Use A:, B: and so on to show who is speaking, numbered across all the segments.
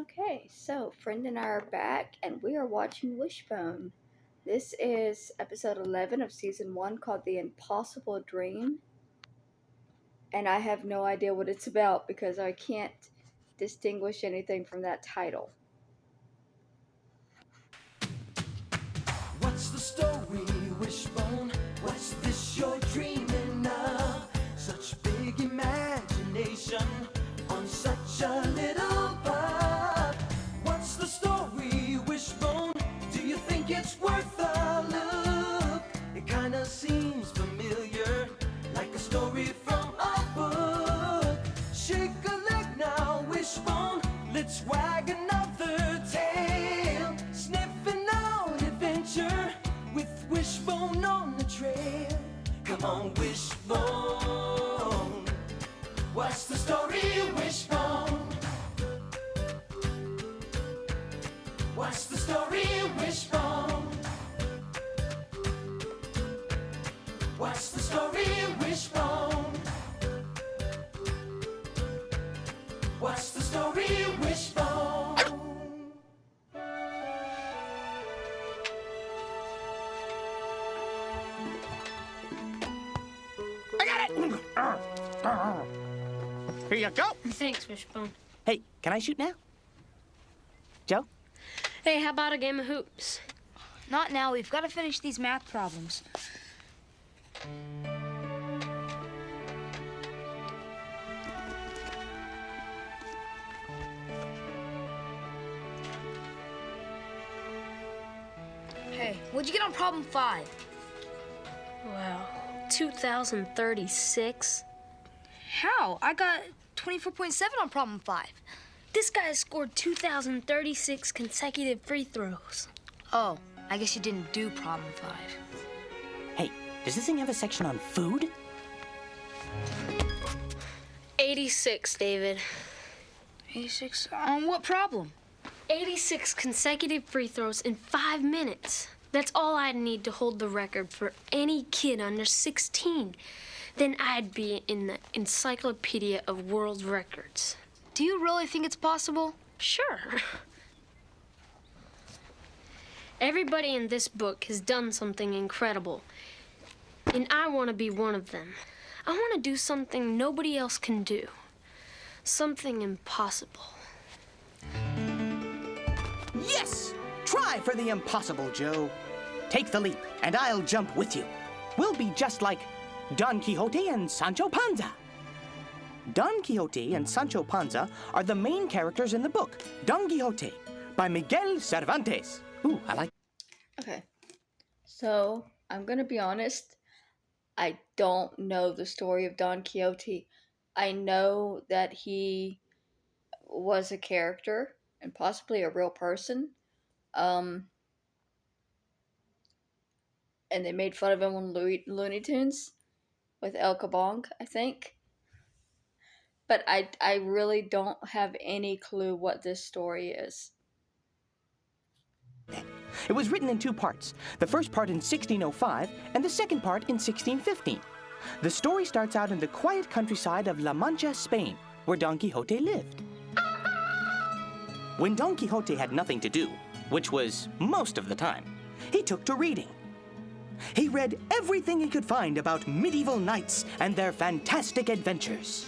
A: Okay, so friend and I are back and we are watching Wishbone. This is episode 11 of season 1 called The Impossible Dream. And I have no idea what it's about because I can't distinguish anything from that title.
B: What's the story, Wishbone? What's this you're dreaming of? Such big imagination on such a little bud. What's the story, Wishbone? Do you think it's worth a look? It kinda seems familiar, like a story from a book. Shake a leg now, Wishbone. Let's wag another tail. Sniffing out adventure with Wishbone on the trail. Come on, Wishbone. What's the story, Wishbone? What's the story, Wishbone? What's the story, Wishbone? What's the story, Wishbone?
C: I got it! Here you go.
D: Thanks, Wishbone.
C: Hey, can I shoot now? Joe?
D: Hey, how about a game of hoops?
E: Not now. We've got to finish these math problems. Hey, what'd you get on problem 5?
D: Wow, 2036?
E: How? I got 24.7 on problem 5.
D: This guy has scored 2036 consecutive free throws.
E: Oh, I guess you didn't do problem 5.
C: Hey, does this thing have a section on food?
D: 86, David.
E: 86? On what problem?
D: 86 consecutive free throws in 5 minutes. That's all I'd need to hold the record for any kid under 16. Then I'd be in the Encyclopedia of World Records.
E: Do you really think it's possible?
D: Sure. Everybody in this book has done something incredible, and I want to be one of them. I want to do something nobody else can do. Something impossible.
C: Yes! Try for the impossible, Joe. Take the leap, and I'll jump with you. We'll be just like Don Quixote and Sancho Panza. Don Quixote and Sancho Panza are the main characters in the book, Don Quixote, by Miguel Cervantes. Ooh, I like.
A: Okay, so I'm gonna be honest, I don't know the story of Don Quixote. I know that he was a character and possibly a real person. And they made fun of him on Looney Tunes with El Kabong, I think. But I really don't have any clue what this story is.
C: It was written in 2 parts. The first part in 1605 and the second part in 1615. The story starts out in the quiet countryside of La Mancha, Spain, where Don Quixote lived. When Don Quixote had nothing to do, which was most of the time, he took to reading. He read everything he could find about medieval knights and their fantastic adventures.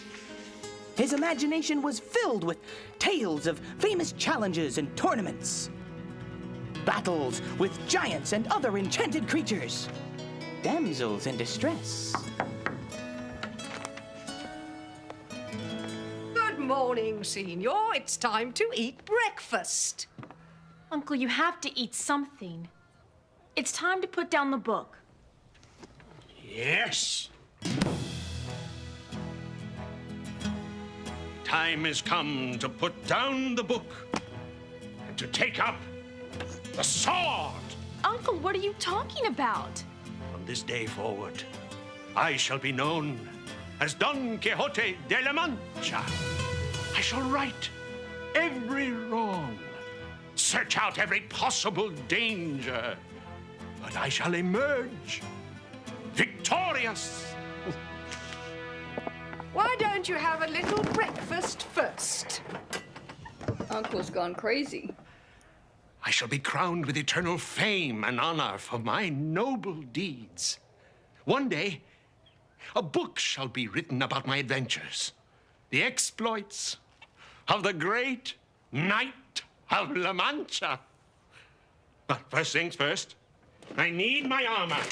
C: His imagination was filled with tales of famous challenges and tournaments, battles with giants and other enchanted creatures, damsels in distress.
F: Good morning, Senor. It's time to eat breakfast.
G: Uncle, you have to eat something. It's time to put down the book.
H: Yes. Time has come to put down the book and to take up the sword.
G: Uncle, what are you talking about?
H: From this day forward, I shall be known as Don Quixote de la Mancha. I shall right every wrong, search out every possible danger, but I shall emerge victorious.
F: Why don't you have a little breakfast first?
A: uncle's gone crazy.
H: I shall be crowned with eternal fame and honor for my noble deeds. One day, a book shall be written about my adventures, the exploits of the great Knight of La Mancha. But first things first, I need my armor.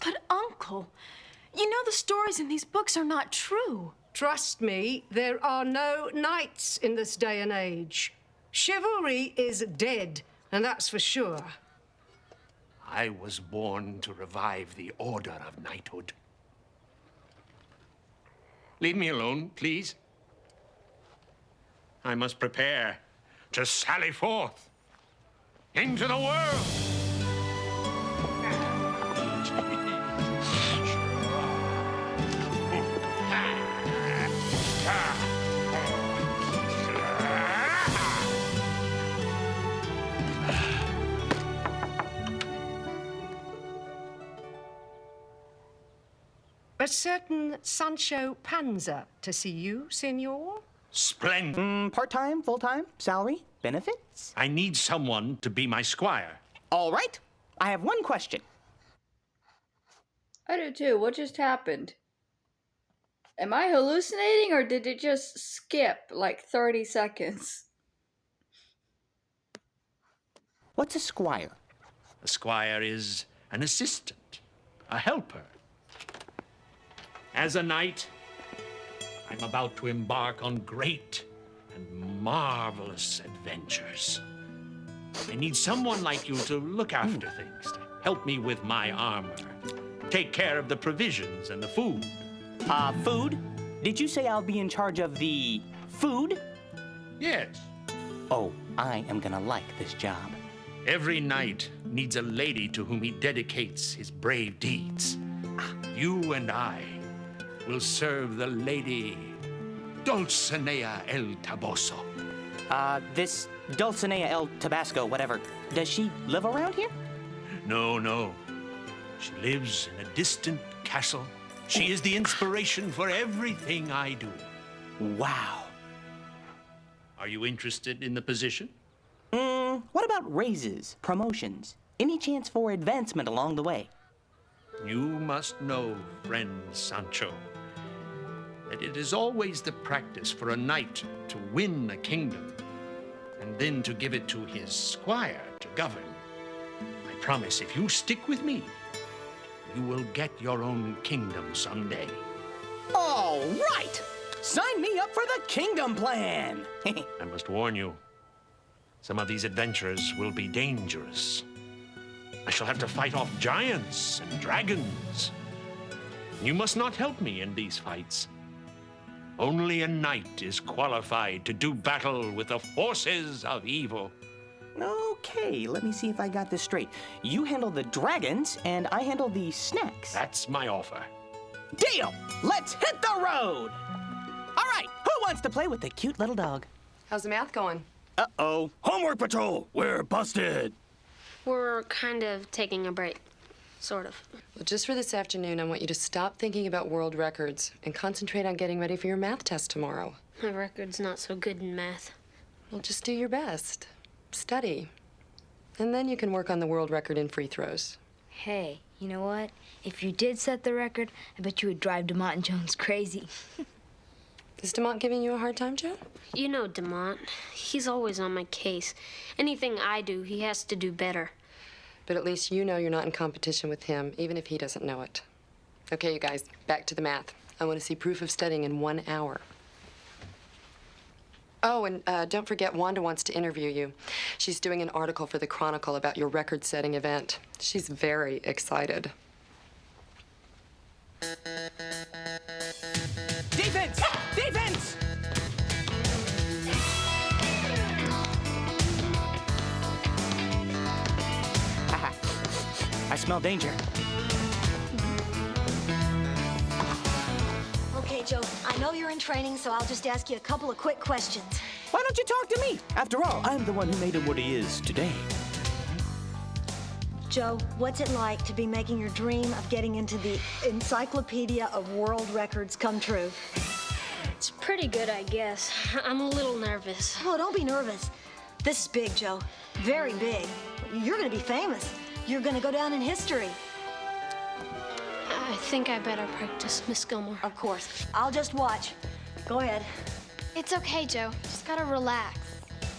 G: But, Uncle, you know the stories in these books are not true.
F: Trust me, there are no knights in this day and age. Chivalry is dead, and that's for sure.
H: I was born to revive the order of knighthood. Leave me alone, please. I must prepare to sally forth into the world.
F: A certain Sancho Panza to see you, senor.
H: Splendid.
C: Part-time, full-time, salary, benefits?
H: I need someone to be my squire.
C: All right. I have one question.
A: I do too. What just happened? Am I hallucinating or did it just skip like 30 seconds?
C: What's a squire?
H: A squire is an assistant, a helper. As a knight, I'm about to embark on great and marvelous adventures. I need someone like you to look after things, to help me with my armor, take care of the provisions and the food.
C: Food? Did you say I'll be in charge of the food?
H: Yes.
C: Oh, I am gonna like this job.
H: Every knight needs a lady to whom he dedicates his brave deeds. You and I will serve the lady Dulcinea el Toboso.
C: This Dulcinea el Tabasco, whatever, does she live around here?
H: No, no. She lives in a distant castle. She is the inspiration for everything I do.
C: Wow.
H: Are you interested in the position?
C: What about raises, promotions? Any chance for advancement along the way?
H: You must know, friend Sancho, that it is always the practice for a knight to win a kingdom and then to give it to his squire to govern. I promise if you stick with me, you will get your own kingdom someday.
C: All right! Sign me up for the kingdom plan!
H: I must warn you, some of these adventures will be dangerous. I shall have to fight off giants and dragons. You must not help me in these fights. Only a knight is qualified to do battle with the forces of evil.
C: Okay, let me see if I got this straight. You handle the dragons, and I handle the snacks.
H: That's my offer.
C: Deal! Let's hit the road! All right, who wants to play with the cute little dog?
I: How's the math going?
C: Uh-oh.
J: Homework patrol, we're busted.
D: We're kind of taking a break. Sort of.
I: Well, just for this afternoon, I want you to stop thinking about world records and concentrate on getting ready for your math test tomorrow.
D: My record's not so good in math.
I: Well, just do your best. Study. And then you can work on the world record in free throws.
E: Hey, you know what? If you did set the record, I bet you would drive DeMont and Jones crazy.
I: Is DeMont giving you a hard time, Joe?
D: You know DeMont. He's always on my case. Anything I do, he has to do better.
I: But at least you know you're not in competition with him, even if he doesn't know it. Okay, you guys, back to the math. I want to see proof of studying in 1 hour. Oh, and don't forget, Wanda wants to interview you. She's doing an article for the Chronicle about your record-setting event. She's very excited.
C: Defense! Defense! Haha. I smell danger.
K: Okay, Joe, I know you're in training, so I'll just ask you a couple of quick questions.
C: Why don't you talk to me? After all, I'm the one who made him what he is today.
K: Joe, what's it like to be making your dream of getting into the Encyclopedia of World Records come true?
D: It's pretty good, I guess. I'm a little nervous.
K: Oh, don't be nervous. This is big, Joe. Very big. You're gonna be famous. You're gonna go down in history.
D: I think I better practice, Miss Gilmore.
K: Of course. I'll just watch. Go ahead.
L: It's okay, Joe. Just gotta relax.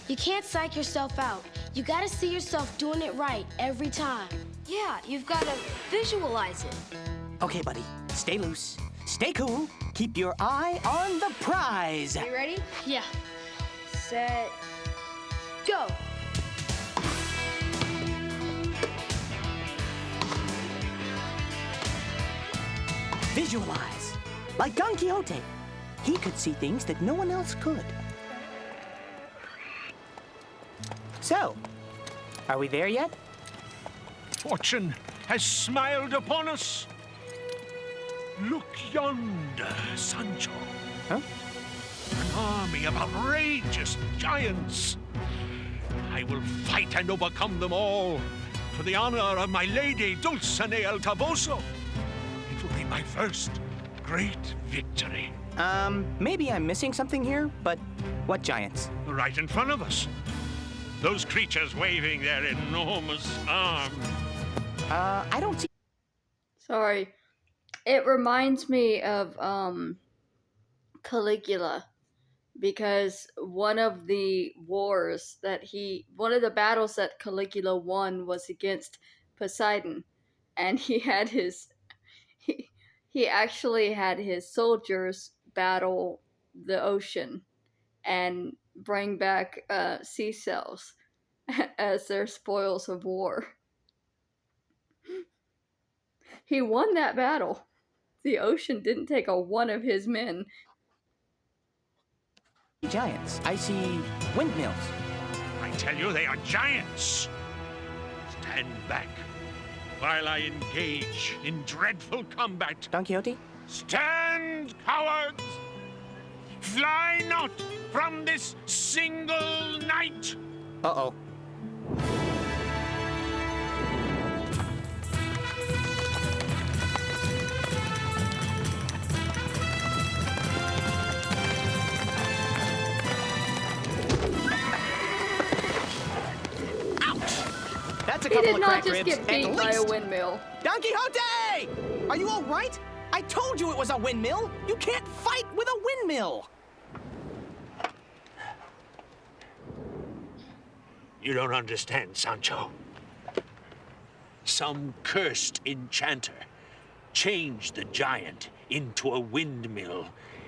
L: You can't psych yourself out. You gotta see yourself doing it right every time.
E: Yeah, you've gotta visualize it.
C: Okay, buddy, stay loose, stay cool, keep your eye on the prize.
E: Are you ready?
D: Yeah.
E: Set, go.
C: Visualize. Like Don Quixote. He could see things that no one else could. So, are we there yet?
H: Fortune has smiled upon us. Look yonder, Sancho.
C: Huh?
H: An army of outrageous giants. I will fight and overcome them all for the honor of my lady Dulcinea el Toboso. It will be my first great victory.
C: Maybe I'm missing something here, but what giants?
H: Right in front of us. Those creatures waving their enormous arms.
C: I don't see...
A: Sorry. It reminds me of Caligula, because one of the battles that Caligula won was against Poseidon, and he actually had his soldiers battle the ocean and bring back sea cells as their spoils of war. He won that battle. The ocean didn't take a one of his men.
C: Giants. I see windmills.
H: I tell you, they are giants. Stand back while I engage in dreadful combat.
C: Don Quixote?
H: Stand, cowards! Fly not from this single night!
C: Uh-oh. That's a
A: He
C: couple
A: did
C: of
A: not
C: cracked
A: just
C: ribs,
A: get beat
C: at
A: by a
C: least.
A: windmill.
C: Don Quixote! Are you all right? I told you it was a windmill. You can't fight with a windmill.
H: You don't understand, Sancho. Some cursed enchanter changed the giant into a windmill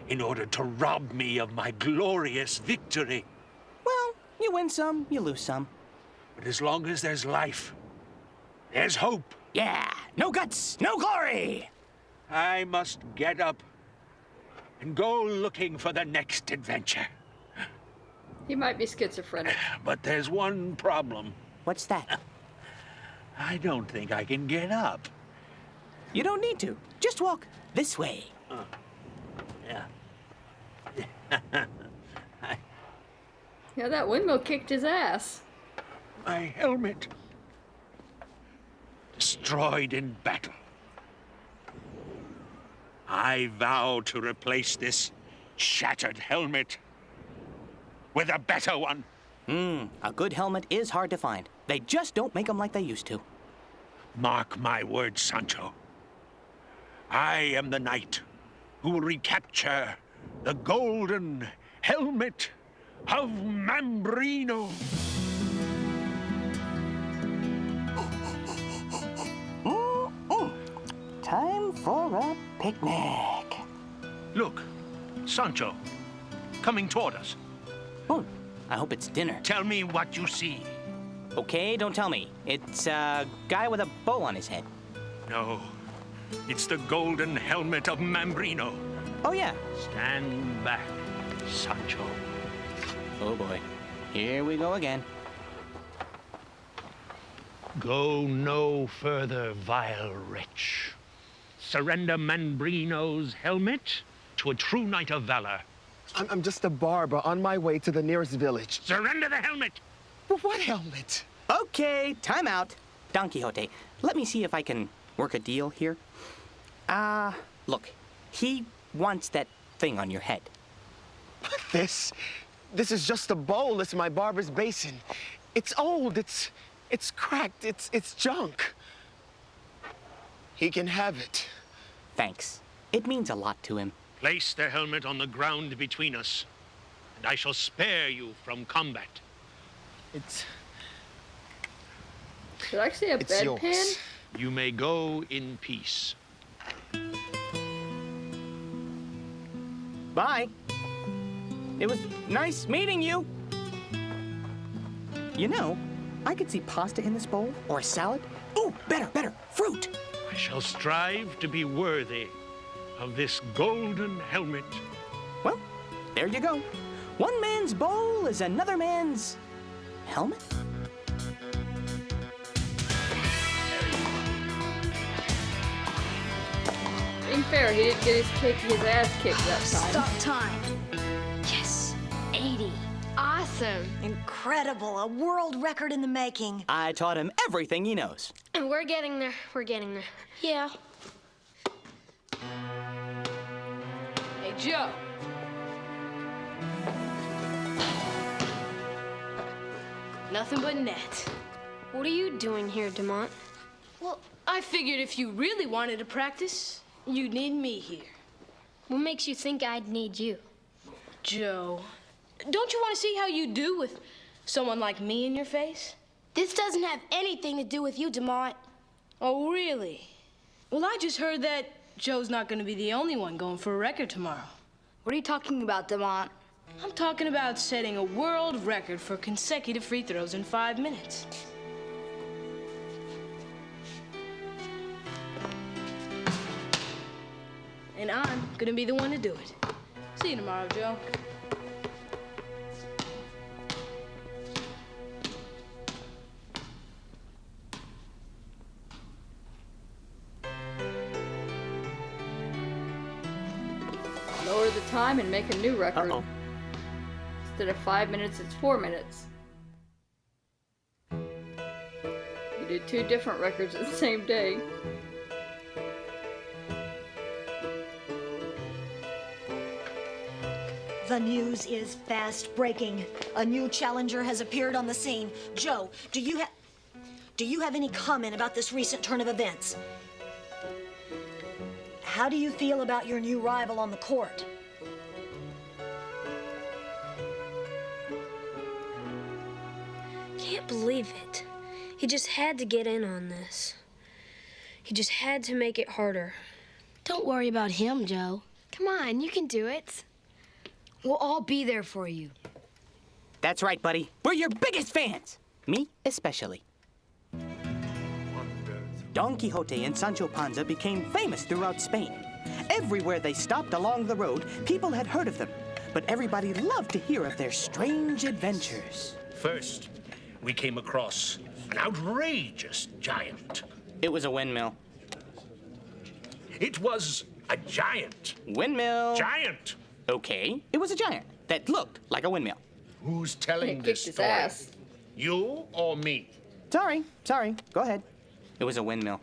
H: in order to rob me of my glorious victory.
C: Well, you win some, you lose some.
H: But as long as there's life, there's hope.
C: Yeah, no guts, no glory.
H: I must get up and go looking for the next adventure.
A: He might be schizophrenic.
H: But there's one problem.
C: What's that?
H: I don't think I can get up.
C: You don't need to. Just walk this way.
H: Yeah.
A: Yeah, that windmill kicked his ass.
H: My helmet. Destroyed in battle. I vow to replace this shattered helmet with a better one.
C: A good helmet is hard to find. They just don't make them like they used to.
H: Mark my words, Sancho. I am the knight who will recapture the golden helmet of Mambrino.
C: Time for a picnic.
H: Look, Sancho, coming toward us.
C: Oh, I hope it's dinner.
H: Tell me what you see.
C: Okay, don't tell me. It's a guy with a bow on his head.
H: No, it's the golden helmet of Mambrino.
C: Oh, yeah.
H: Stand back, Sancho.
C: Oh, boy. Here we go again.
H: Go no further, vile wretch. Surrender Mambrino's helmet to a true knight of valor.
M: I'm just a barber on my way to the nearest village.
H: Surrender the helmet!
M: But what helmet?
C: Okay, time out. Don Quixote, let me see if I can work a deal here. Look, he wants that thing on your head.
M: This is just a bowl. It's my barber's basin. It's old. It's cracked. It's junk. He can have it.
C: Thanks. It means a lot to him.
H: Place the helmet on the ground between us, and I shall spare you from combat.
M: It's
A: actually a bedpan?
M: yours.
H: You may go in peace.
C: Bye. It was nice meeting you. You know, I could see pasta in this bowl, or a salad. Ooh, better, fruit.
H: I shall strive to be worthy of this golden helmet.
C: Well, there you go. One man's bowl is another man's helmet.
A: Being fair, he didn't get his ass kicked that time.
K: Stop time.
D: Yes, 80. Awesome.
K: Incredible. A world record in the making.
C: I taught him everything he knows.
D: And we're getting there. We're getting there. Yeah.
E: Hey, Joe. Nothing but net.
D: What are you doing here, Demont?
E: Well, I figured if you really wanted to practice, you'd need me here.
D: What makes you think I'd need you?
E: Joe, don't you want to see how you do with someone like me in your face?
L: This doesn't have anything to do with you, Demont.
E: Oh, really? Well, I just heard that Joe's not going to be the only one going for a record tomorrow. What are you talking about, Demont? I'm talking about setting a world record for consecutive free throws in 5 minutes. And I'm gonna be the one to do it. See you tomorrow, Joe.
A: Lower the time and make a new record.
C: Uh-oh.
A: Instead of 5 minutes, it's 4 minutes. You did 2 different records at the same day.
K: The news is fast breaking. A new challenger has appeared on the scene. Joe, do you have any comment about this recent turn of events? How do you feel about your new rival on the court?
D: Can't believe it. He just had to get in on this. He just had to make it harder.
L: Don't worry about him, Joe. Come on, you can do it.
E: We'll all be there for you.
C: That's right, buddy. We're your biggest fans. Me especially. Don Quixote and Sancho Panza became famous throughout Spain. Everywhere they stopped along the road, people had heard of them. But everybody loved to hear of their strange adventures.
H: First, we came across an outrageous giant.
C: It was a windmill.
H: It was a giant.
C: Windmill.
H: Giant.
C: Okay, it was a giant that looked like a windmill.
H: Who's telling
A: Kicked
H: this
A: his
H: story?
A: ass.
H: You or me?
C: Sorry. Go ahead. It was a windmill.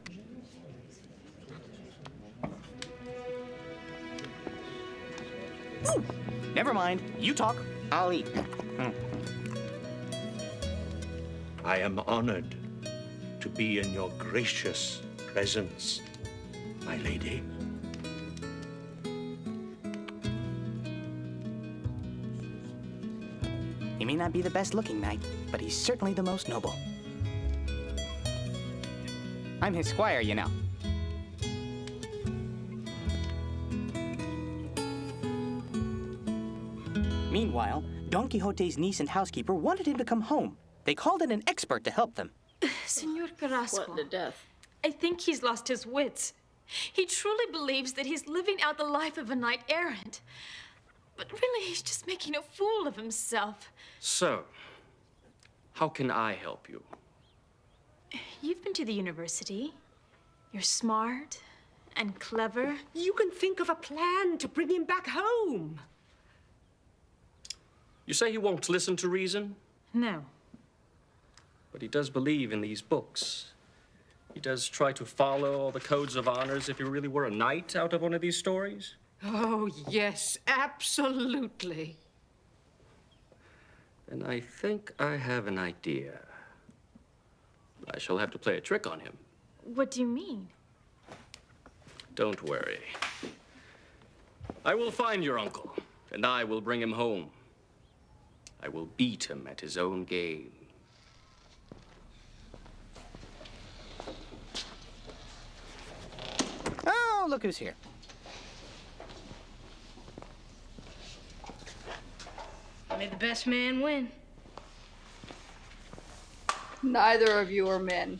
C: Ooh, never mind. You talk. I'll eat.
H: I am honored to be in your gracious presence, my lady.
C: He may not be the best looking knight, but he's certainly the most noble. I'm his squire, you know. Meanwhile, Don Quixote's niece and housekeeper wanted him to come home. They called in an expert to help them.
G: Senor Carrasco,
A: What to death?
G: I think he's lost his wits. He truly believes that he's living out the life of a knight errant. But really, he's just making a fool of himself.
N: So, how can I help you?
G: You've been to the university. You're smart and clever.
F: You can think of a plan to bring him back home.
N: You say he won't listen to reason,
G: No.
N: but he does believe in these books. He does try to follow all the codes of honor as if he really were a knight out of one of these stories?
F: Oh, yes, absolutely.
N: Then I think I have an idea. I shall have to play a trick on him.
G: What do you mean?
N: Don't worry. I will find your uncle, and I will bring him home. I will beat him at his own game.
C: Oh, look who's here.
E: May the best man win.
A: Neither of you are men.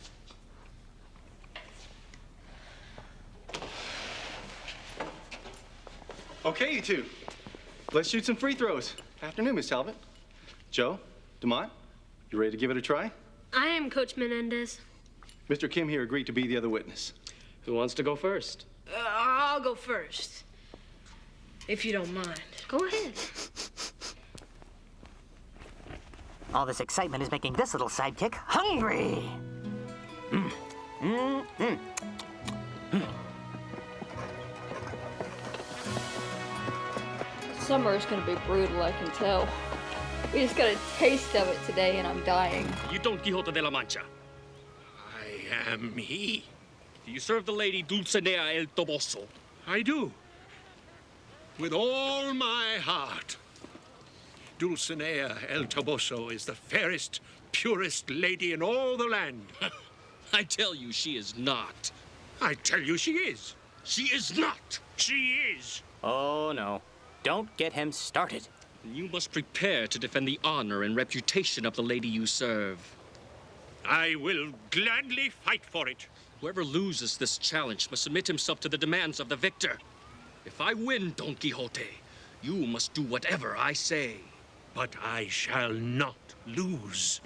O: Okay, you two. Let's shoot some free throws. Afternoon, Miss Talbot. Joe, Demont, you ready to give it a try?
D: I am Coach Menendez.
O: Mr. Kim here agreed to be the other witness.
N: Who wants to go first?
E: I'll go first. If you don't mind.
D: Go ahead.
C: All this excitement is making this little sidekick hungry.
A: Summer is gonna be brutal, I can tell. We just got a taste of it today and I'm dying.
J: You Don Quixote de la Mancha.
H: I am he.
J: Do you serve the lady Dulcinea el Toboso?
H: I do. With all my heart. Dulcinea el Toboso is the fairest, purest lady in all the land.
J: I tell you, she is not.
H: I tell you she is.
J: She is not.
H: She is.
C: Oh, no. Don't get him started.
J: You must prepare to defend the honor and reputation of the lady you serve.
H: I will gladly fight for it.
J: Whoever loses this challenge must submit himself to the demands of the victor. If I win, Don Quixote, you must do whatever I say.
H: But I shall not lose.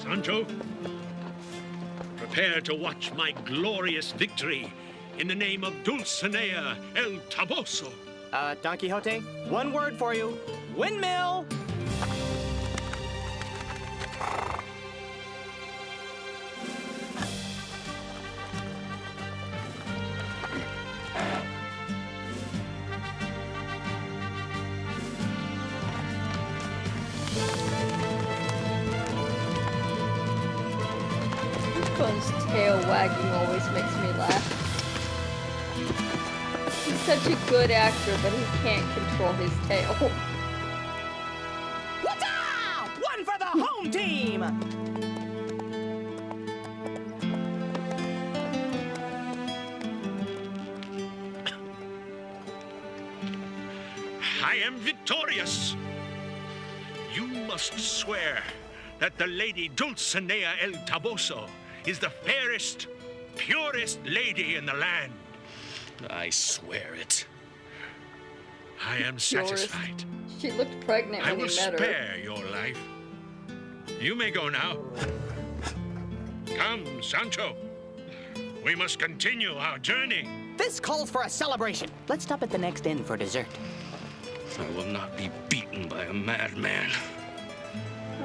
H: Sancho, prepare to watch my glorious victory in the name of Dulcinea el Toboso.
C: Don Quixote, one word for you. Windmill!
A: Wishbone's tail wagging always makes me laugh. He's such a good actor, but he can't control his tail.
C: What's one for the home team!
H: I am victorious. You must swear that the lady Dulcinea el Toboso is the fairest, purest lady in the land.
J: I swear it.
H: I am satisfied.
A: She looked pregnant
H: I
A: when
H: will
A: he met her.
H: spare your life. You may go now. Come, Sancho. We must continue our journey.
C: This calls for a celebration. Let's stop at the next inn for dessert.
J: I will not be beaten by a madman.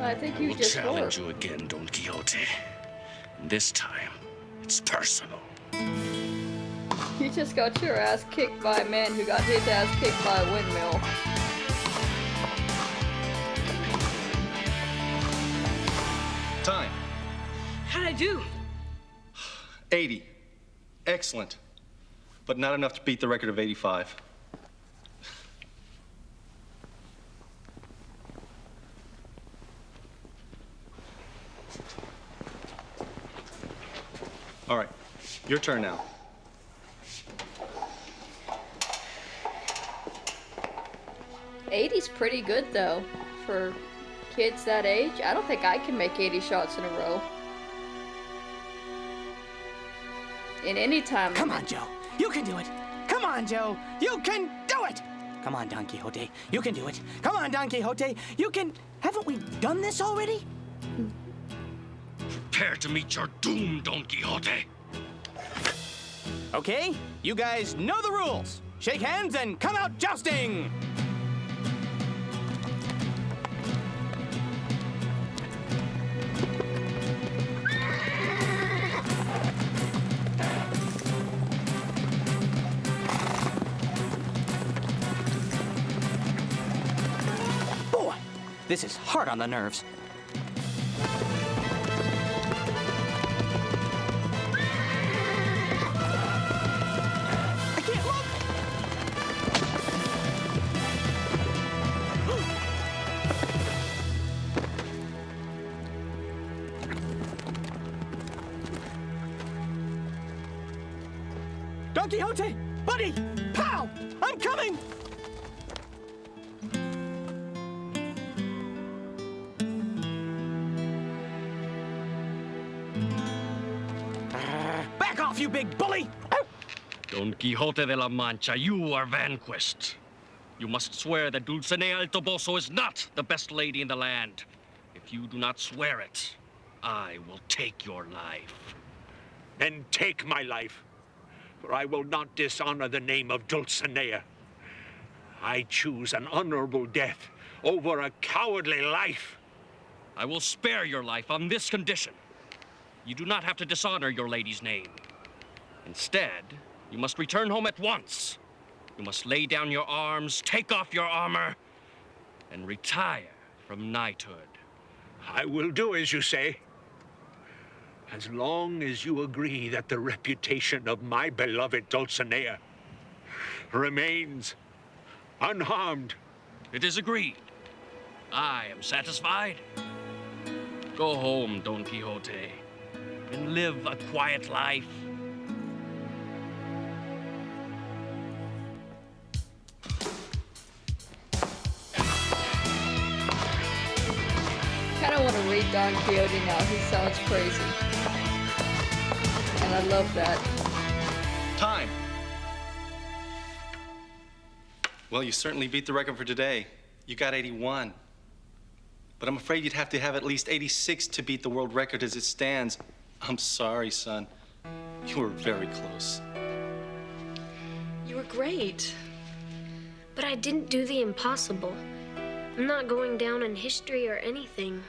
A: I think
J: I
A: you
J: will
A: just
J: challenge
A: were.
J: you again, Don Quixote. And this time, it's personal.
A: You just got your ass kicked by a man who got his ass kicked by a windmill.
O: Time.
E: How'd I do?
O: 80. Excellent. But not enough to beat the record of 85. All right, your turn now.
A: '80's pretty good though for kids that age. I don't think I can make 80 shots in a row. In any time.
C: Come on, Joe. You can do it. Come on, Joe. You can do it. Come on, Don Quixote. You can do it. Come on, Don Quixote. You can... Haven't we done this already?
J: Prepare to meet your doom, Don Quixote.
C: Okay, you guys know the rules. Shake hands and come out jousting. This is hard on the nerves. I can't look! Don Quixote! Buddy! Pal! I'm coming! Back off, you big bully!
J: Don Quixote de la Mancha, you are vanquished. You must swear that Dulcinea el Toboso is not the best lady in the land. If you do not swear it, I will take your life.
H: Then take my life, for I will not dishonor the name of Dulcinea. I choose an honorable death over a cowardly life.
J: I will spare your life on this condition. You do not have to dishonor your lady's name. Instead, you must return home at once. You must lay down your arms, take off your armor, and retire from knighthood.
H: I will do as you say, as long as you agree that the reputation of my beloved Dulcinea remains unharmed.
J: It is agreed. I am satisfied. Go home, Don Quixote, and live a quiet life.
A: I kind of want to read Don Quixote now. He sounds crazy. And I love that.
O: Time. Well, you certainly beat the record for today. You got 81. But I'm afraid you'd have to have at least 86 to beat the world record as it stands. I'm sorry, son. You were very close.
I: You were great.
D: But I didn't do the impossible. I'm not going down in history or anything.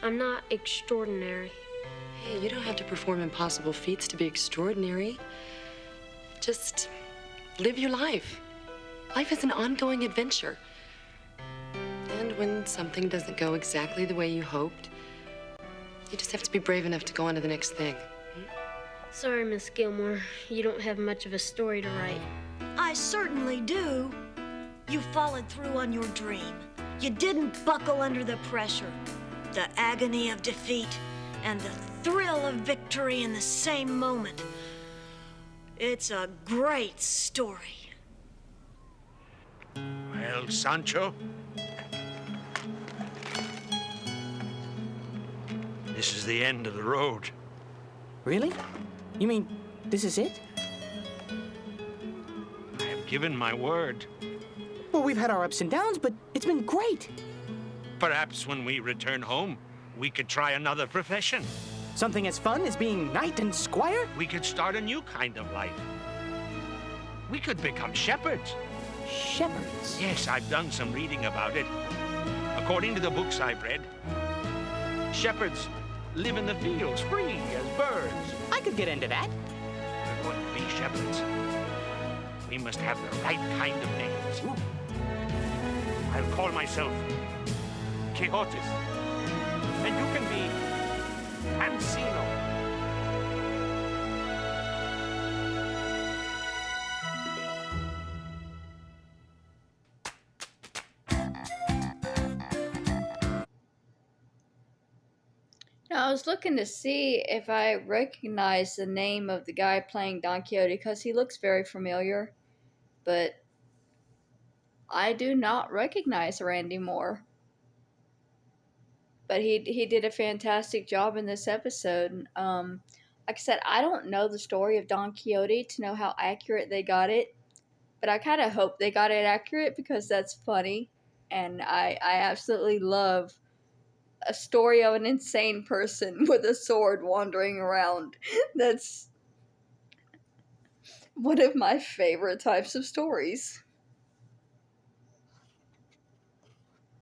D: I'm not extraordinary.
I: Hey, you don't have to perform impossible feats to be extraordinary. Just live your life. Life is an ongoing adventure. And when something doesn't go exactly the way you hoped, you just have to be brave enough to go on to the next thing.
D: Sorry, Miss Gilmore. You don't have much of a story to write.
K: I certainly do. You followed through on your dream. You didn't buckle under the pressure. The agony of defeat and the thrill of victory in the same moment. It's a great story.
H: Well, Sancho, this is the end of the road.
C: Really? You mean this is it?
H: I have given my word.
C: Well, we've had our ups and downs, but it's been great.
H: Perhaps when we return home, we could try another profession.
C: Something as fun as being knight and squire?
H: We could start a new kind of life. We could become shepherds.
C: Shepherds?
H: Yes, I've done some reading about it. According to the books I've read, shepherds live in the fields free as birds.
C: I could get into that.
H: We're going to be shepherds. We must have the right kind of names.
C: Ooh.
H: I'll call myself Quixote. And you can be Ancino.
A: Now, I was looking to see if I recognize the name of the guy playing Don Quixote because he looks very familiar, but I do not recognize Randy Moore. But he did a fantastic job in this episode. Like I said, I don't know the story of Don Quixote to know how accurate they got it, but I kind of hope they got it accurate because that's funny, and I absolutely love a story of an insane person with a sword wandering around. That's one of my favorite types of stories.